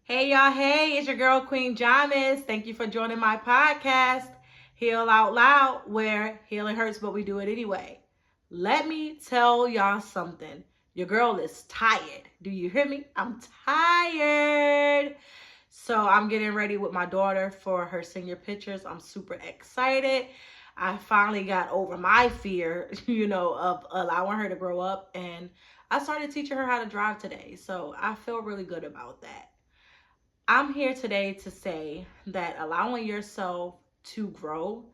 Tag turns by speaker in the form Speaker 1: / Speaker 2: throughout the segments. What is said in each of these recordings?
Speaker 1: Hey y'all, hey, it's your girl Queen Jamis. Thank you for joining my podcast, Heal Out Loud, where healing hurts, but we do it anyway. Let me tell y'all something. Your girl is tired. Do you hear me? I'm tired. So I'm getting ready with my daughter for her senior pictures. I'm super excited. I finally got over my fear, of allowing her to grow up, and I started teaching her how to drive today. So I feel really good about that. I'm here today to say that allowing yourself to grow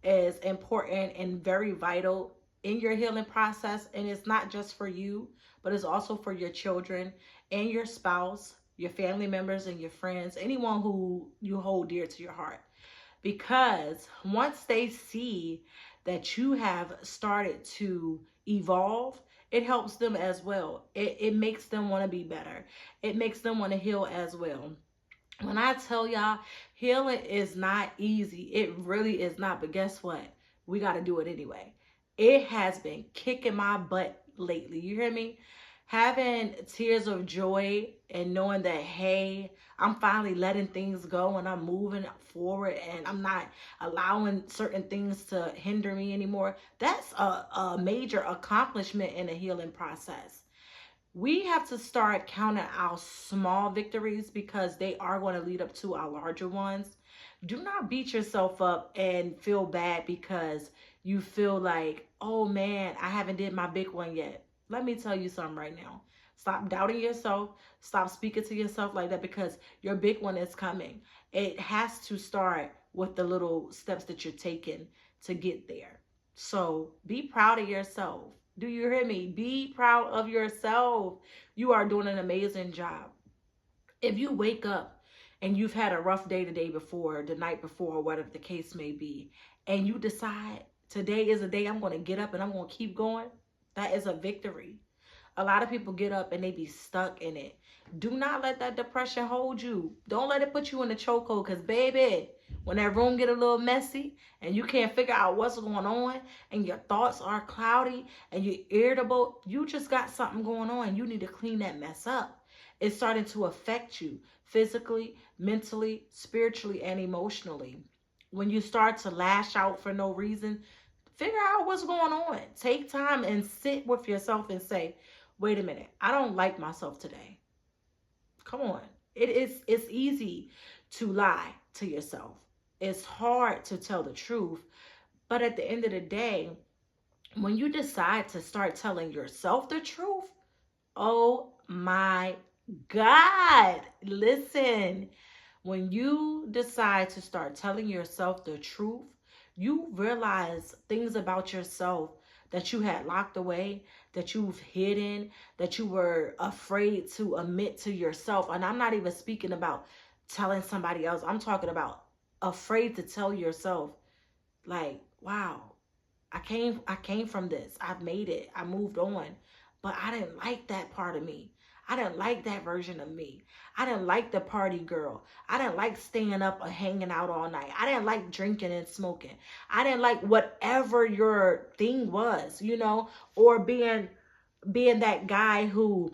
Speaker 1: is important and very vital in your healing process. And it's not just for you, but it's also for your children and your spouse, your family members, and your friends, anyone who you hold dear to your heart. Because once they see that you have started to evolve, it helps them as well. It makes them want to be better, it makes them want to heal as well. When I tell y'all, healing is not easy. It really is not. But guess what? We got to do it anyway. It has been kicking my butt lately. You hear me? Having tears of joy and knowing that, hey, I'm finally letting things go and I'm moving forward and I'm not allowing certain things to hinder me anymore. That's a major accomplishment in the healing process. We have to start counting our small victories because they are going to lead up to our larger ones. Do not beat yourself up and feel bad because you feel like, oh man, I haven't did my big one yet. Let me tell you something right now. Stop doubting yourself. Stop speaking to yourself like that because your big one is coming. It has to start with the little steps that you're taking to get there. So be proud of yourself. Do you hear me? Be proud of yourself. You are doing an amazing job. If you wake up and you've had a rough day the day before, the night before, whatever the case may be, and you decide today is a day I'm going to get up and I'm going to keep going, that is a victory. A lot of people get up and they be stuck in it. Do not let that depression hold you. Don't let it put you in the chokehold because, baby, when that room get a little messy and you can't figure out what's going on and your thoughts are cloudy and you're irritable, you just got something going on. You need to clean that mess up. It's starting to affect you physically, mentally, spiritually, and emotionally. When you start to lash out for no reason, figure out what's going on. Take time and sit with yourself and say, wait a minute, I don't like myself today. Come on. It's easy to lie to yourself. It's hard to tell the truth. But at the end of the day, when you decide to start telling yourself the truth, oh my God, listen. When you decide to start telling yourself the truth, you realize things about yourself that you had locked away, that you've hidden, that you were afraid to admit to yourself. And I'm not even speaking about telling somebody else. I'm talking about afraid to tell yourself, like, wow, I came from this. I've made it. I moved on. But I didn't like that part of me. I didn't like that version of me. I didn't like the party girl. I didn't like staying up or hanging out all night. I didn't like drinking and smoking. I didn't like whatever your thing was, or being that guy who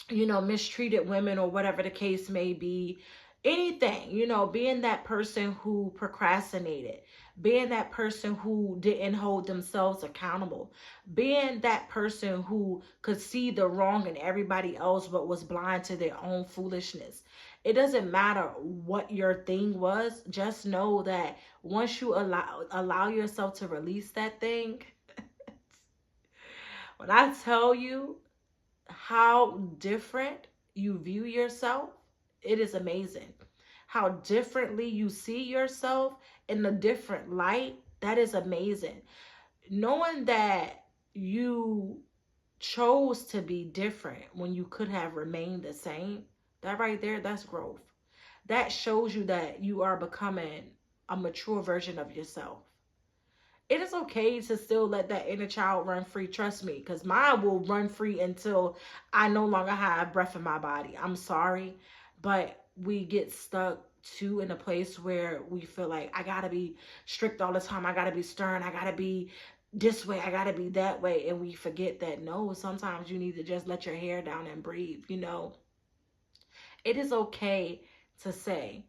Speaker 1: mistreated women or whatever the case may be. Anything, being that person who procrastinated, being that person who didn't hold themselves accountable, being that person who could see the wrong in everybody else but was blind to their own foolishness. It doesn't matter what your thing was. Just know that once you allow yourself to release that thing, when I tell you how different you view yourself, it is amazing. How differently you see yourself in a different light, that is amazing. Knowing that you chose to be different when you could have remained the same, that right there, that's growth. That shows you that you are becoming a mature version of yourself. It is okay to still let that inner child run free. Trust me, because mine will run free until I no longer have breath in my body. I'm sorry, but we get stuck too in a place where we feel like I gotta be strict all the time. I gotta be stern. I gotta be this way. I gotta be that way. And we forget that no, sometimes you need to just let your hair down and breathe. It is okay to say,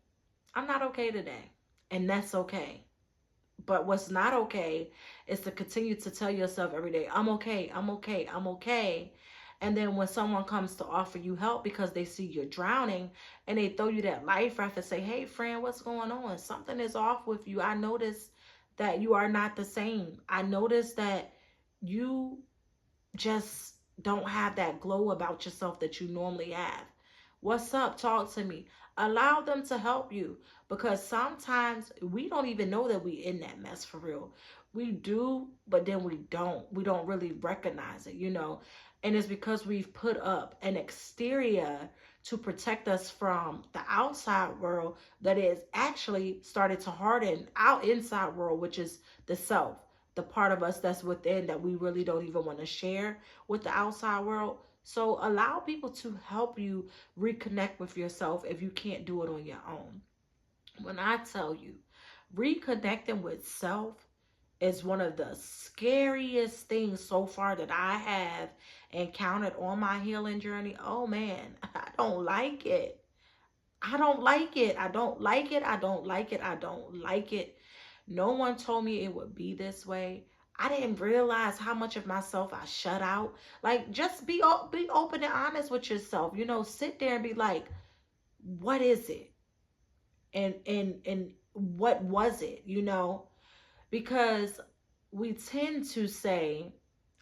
Speaker 1: I'm not okay today. And that's okay. But what's not okay is to continue to tell yourself every day, I'm okay, I'm okay, I'm okay. And then when someone comes to offer you help because they see you're drowning and they throw you that life raft and say, hey, friend, what's going on? Something is off with you. I notice that you are not the same. I notice that you just don't have that glow about yourself that you normally have. What's up? Talk to me. Allow them to help you, because sometimes we don't even know that we in that mess for real. We do, but then we don't. We don't really recognize it, you know. And it's because we've put up an exterior to protect us from the outside world that is actually started to harden our inside world, which is the self, the part of us that's within that we really don't even want to share with the outside world. So allow people to help you reconnect with yourself if you can't do it on your own. When I tell you, reconnecting with self is one of the scariest things so far that I have encountered on my healing journey. Oh man, I don't like it. I don't like it. I don't like it. I don't like it. I don't like it. No one told me it would be this way. I didn't realize how much of myself I shut out. Like, just be open and honest with yourself. You know, sit there and be like, what is it? And what was it? You know, because we tend to say,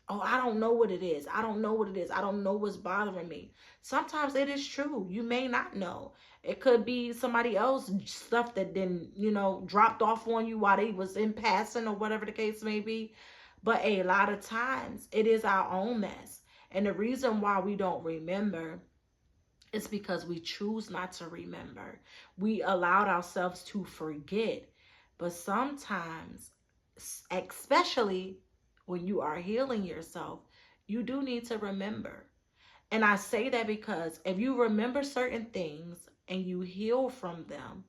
Speaker 1: oh, I don't know what it is. I don't know what it is. I don't know what's bothering me. Sometimes it is true. You may not know. It could be somebody else stuff that then, you know, dropped off on you while they was in passing or whatever the case may be. But a lot of times it is our own mess. And the reason why we don't remember is because we choose not to remember. We allowed ourselves to forget. But sometimes, especially when you are healing yourself, you do need to remember. And I say that because if you remember certain things and you heal from them,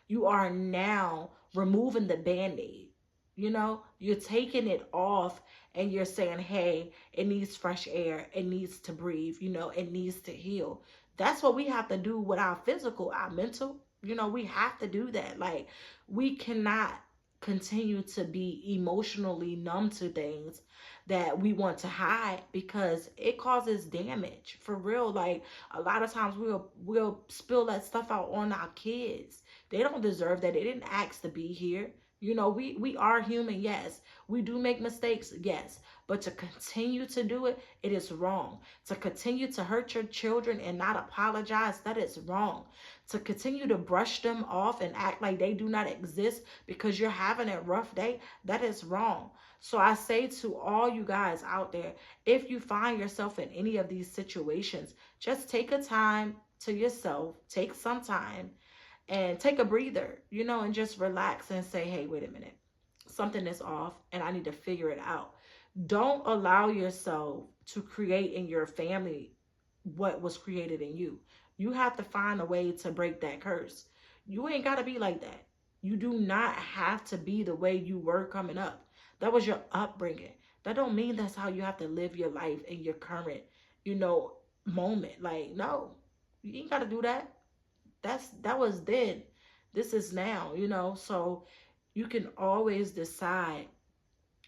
Speaker 1: you are now removing the band-aid. You know, you're taking it off and you're saying, hey, it needs fresh air. It needs to breathe. You know, it needs to heal. That's what we have to do with our physical, our mental. You know, we have to do that. Like, we cannot continue to be emotionally numb to things that we want to hide, because it causes damage for real. Like, a lot of times we'll spill that stuff out on our kids. They don't deserve that. They didn't ask to be here. You know, we are human, yes. We do make mistakes, yes. But to continue to do it, it is wrong. To continue to hurt your children and not apologize, that is wrong. To continue to brush them off and act like they do not exist because you're having a rough day, that is wrong. So I say to all you guys out there, if you find yourself in any of these situations, just take a time to yourself, take some time and take a breather, you know, and just relax and say, hey, wait a minute, something is off and I need to figure it out. Don't allow yourself to create in your family what was created in you. You have to find a way to break that curse. You ain't got to be like that. You do not have to be the way you were coming up. That was your upbringing. That don't mean that's how you have to live your life in your current, you know, moment. Like, no, you ain't got to do that. That was then. This is now, you know. So you can always decide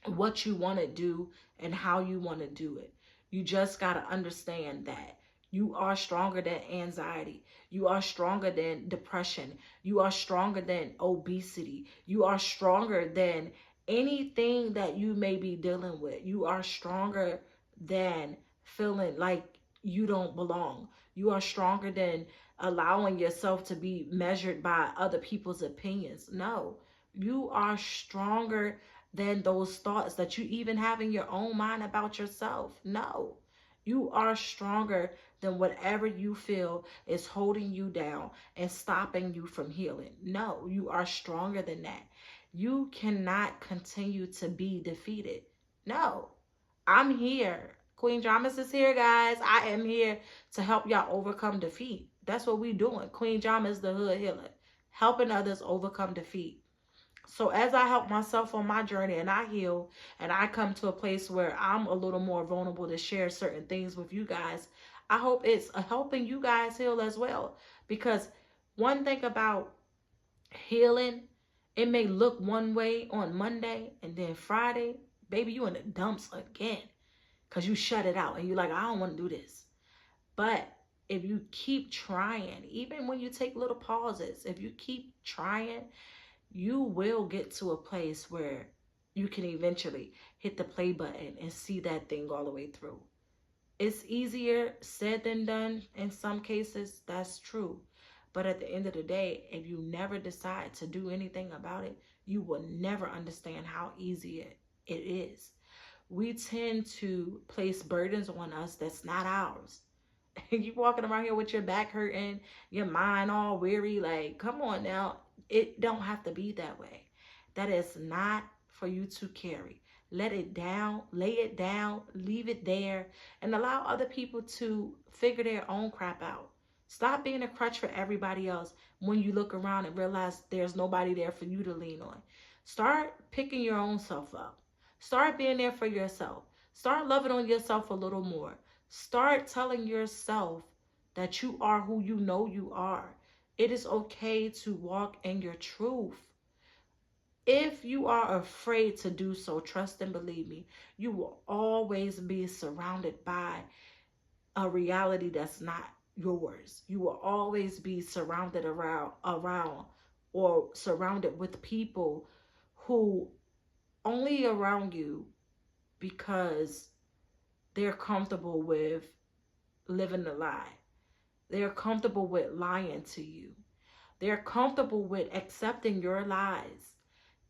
Speaker 1: what you want to do and how you want to do it. You just got to understand that you are stronger than anxiety. You are stronger than depression. You are stronger than obesity. You are stronger than anything that you may be dealing with. You are stronger than feeling like you don't belong. You are stronger than allowing yourself to be measured by other people's opinions. No, you are stronger than those thoughts that you even have in your own mind about yourself. No, you are stronger than whatever you feel is holding you down and stopping you from healing. No, you are stronger than that. You cannot continue to be defeated. No, I'm here. Queen Jamis is here, guys. I am here to help y'all overcome defeat. That's what we doing. Queen Jamis, the hood healer, helping others overcome defeat. So as I help myself on my journey and I heal and I come to a place where I'm a little more vulnerable to share certain things with you guys, I hope it's helping you guys heal as well. Because one thing about healing, it may look one way on Monday, and then Friday, baby, you in the dumps again because you shut it out and you're like, I don't want to do this. But if you keep trying, even when you take little pauses, if you keep trying, you will get to a place where you can eventually hit the play button and see that thing all the way through. It's easier said than done in some cases, that's true. But at the end of the day, if you never decide to do anything about it, you will never understand how easy it is. We tend to place burdens on us that's not ours. You walking around here with your back hurting, your mind all weary, like, come on now. It don't have to be that way. That is not for you to carry. Let it down, lay it down, leave it there, and allow other people to figure their own crap out. Stop being a crutch for everybody else when you look around and realize there's nobody there for you to lean on. Start picking your own self up. Start being there for yourself. Start loving on yourself a little more. Start telling yourself that you are who you know you are. It is okay to walk in your truth. If you are afraid to do so, trust and believe me, you will always be surrounded by a reality that's not yours. You will always be surrounded around or surrounded with people who only around you because they're comfortable with living a lie. They're comfortable with lying to you. They're comfortable with accepting your lies.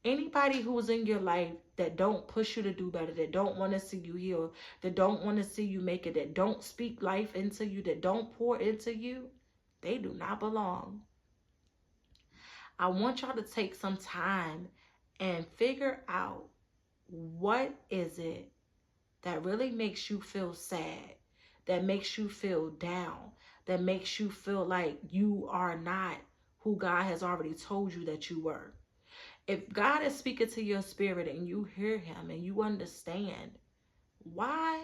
Speaker 1: Anybody who's in your life that don't push you to do better, that don't want to see you heal, that don't want to see you make it, that don't speak life into you, that don't pour into you, they do not belong. I want y'all to take some time and figure out, what is it that really makes you feel sad, that makes you feel down, that makes you feel like you are not who God has already told you that you were. If God is speaking to your spirit and you hear him and you understand, why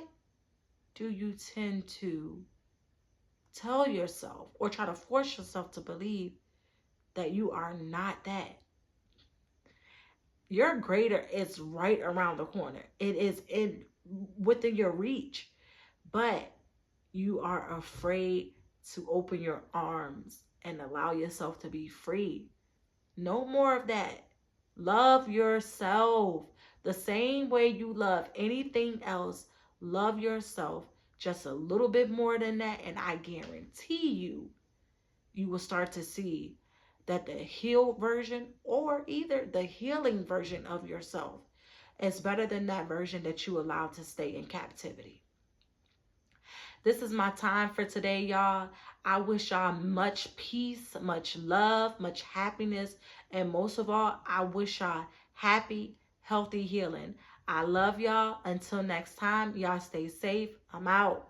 Speaker 1: do you tend to tell yourself or try to force yourself to believe that you are not that? Your greater is right around the corner. It is within your reach, but you are afraid to open your arms and allow yourself to be free. No more of that. Love yourself the same way you love anything else. Love yourself just a little bit more than that, and I guarantee you will start to see that the healed version or either the healing version of yourself is better than that version that you allowed to stay in captivity. This is my time for today, y'all. I wish y'all much peace, much love, much happiness, and most of all, I wish y'all happy, healthy healing. I love y'all. Until next time, y'all stay safe. I'm out.